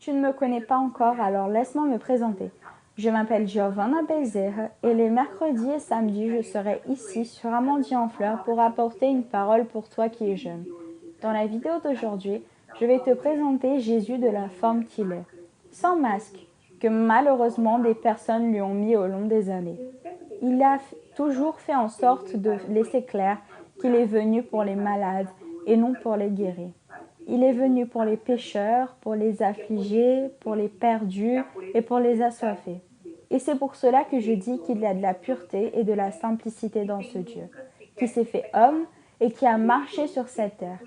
tu ne me connais pas encore, alors laisse-moi me présenter. Je m'appelle Giovanna Bezerra et les mercredis et samedis, je serai ici sur Amandier en Fleurs pour apporter une parole pour toi qui es jeune. Dans la vidéo d'aujourd'hui, je vais te présenter Jésus de la forme qu'il est, sans masque, que malheureusement des personnes lui ont mis au long des années. Il a toujours fait en sorte de laisser clair qu'il est venu pour les malades et non pour les guérir. Il est venu pour les pécheurs, pour les affligés, pour les perdus et pour les assoiffés. Et c'est pour cela que je dis qu'il y a de la pureté et de la simplicité dans ce Dieu, qui s'est fait homme et qui a marché sur cette terre,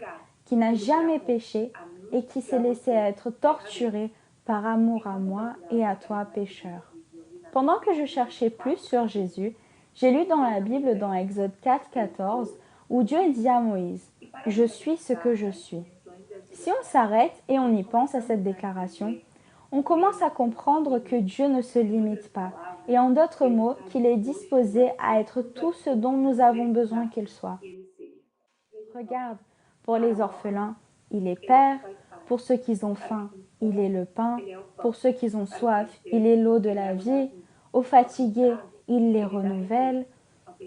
qui n'a jamais péché et qui s'est laissé être torturé par amour à moi et à toi, pécheur. Pendant que je cherchais plus sur Jésus, j'ai lu dans la Bible dans Exode 4, 14, où Dieu dit à Moïse « Je suis ce que je suis ». Si on s'arrête et on y pense à cette déclaration, on commence à comprendre que Dieu ne se limite pas, et en d'autres mots, qu'il est disposé à être tout ce dont nous avons besoin qu'il soit. Regarde, pour les orphelins, il est Père, pour ceux qui ont faim, il est le pain, pour ceux qui ont soif, il est l'eau de la vie, aux fatigués, il les renouvelle,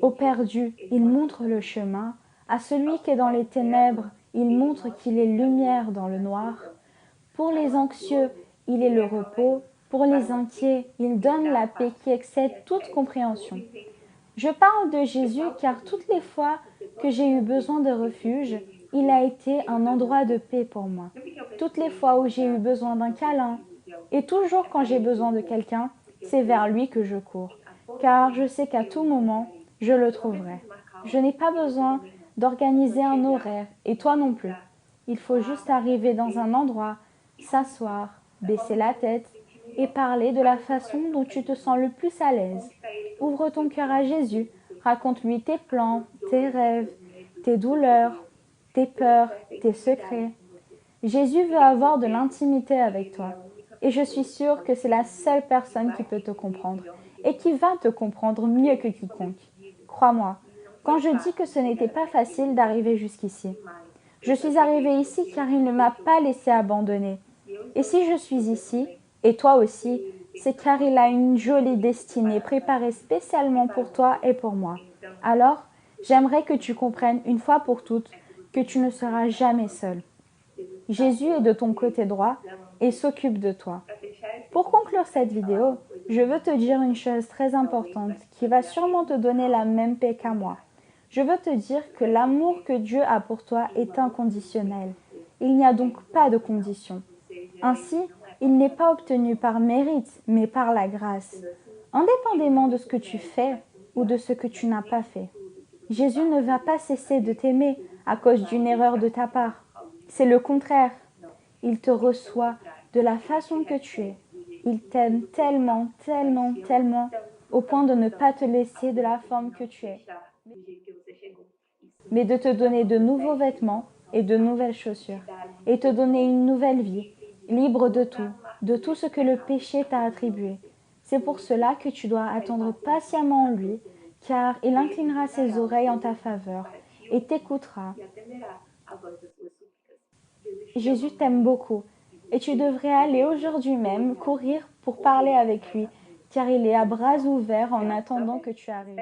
aux perdus, il montre le chemin, à celui qui est dans les ténèbres, il montre qu'il est lumière dans le noir. Pour les anxieux, il est le repos, pour les inquiets, il donne la paix qui excède toute compréhension. Je parle de Jésus car toutes les fois que j'ai eu besoin de refuge, il a été un endroit de paix pour moi. Toutes les fois où j'ai eu besoin d'un câlin, et toujours quand j'ai besoin de quelqu'un, c'est vers lui que je cours, car je sais qu'à tout moment, je le trouverai. Je n'ai pas besoin d'organiser un horaire, et toi non plus. Il faut juste arriver dans un endroit, s'asseoir, baisser la tête et parler de la façon dont tu te sens le plus à l'aise. Ouvre ton cœur à Jésus, raconte-lui tes plans, tes rêves, tes douleurs, tes peurs, tes secrets. Jésus veut avoir de l'intimité avec toi. Et je suis sûre que c'est la seule personne qui peut te comprendre et qui va te comprendre mieux que quiconque. Crois-moi, quand je dis que ce n'était pas facile d'arriver jusqu'ici. Je suis arrivée ici car il ne m'a pas laissé abandonner. Et si je suis ici, et toi aussi, c'est car il a une jolie destinée préparée spécialement pour toi et pour moi. Alors, j'aimerais que tu comprennes une fois pour toutes que tu ne seras jamais seul. Jésus est de ton côté droit et s'occupe de toi. Pour conclure cette vidéo, je veux te dire une chose très importante qui va sûrement te donner la même paix qu'à moi. Je veux te dire que l'amour que Dieu a pour toi est inconditionnel. Il n'y a donc pas de condition. Ainsi, il n'est pas obtenu par mérite, mais par la grâce, indépendamment de ce que tu fais ou de ce que tu n'as pas fait. Jésus ne va pas cesser de t'aimer à cause d'une erreur de ta part. C'est le contraire. Il te reçoit de la façon que tu es. Il t'aime tellement, tellement, tellement, au point de ne pas te laisser de la forme que tu es, mais de te donner de nouveaux vêtements et de nouvelles chaussures, et te donner une nouvelle vie, libre de tout ce que le péché t'a attribué. C'est pour cela que tu dois attendre patiemment en lui, car il inclinera ses oreilles en ta faveur et t'écoutera. Jésus t'aime beaucoup, et tu devrais aller aujourd'hui même courir pour parler avec lui, car il est à bras ouverts en attendant que tu arrives.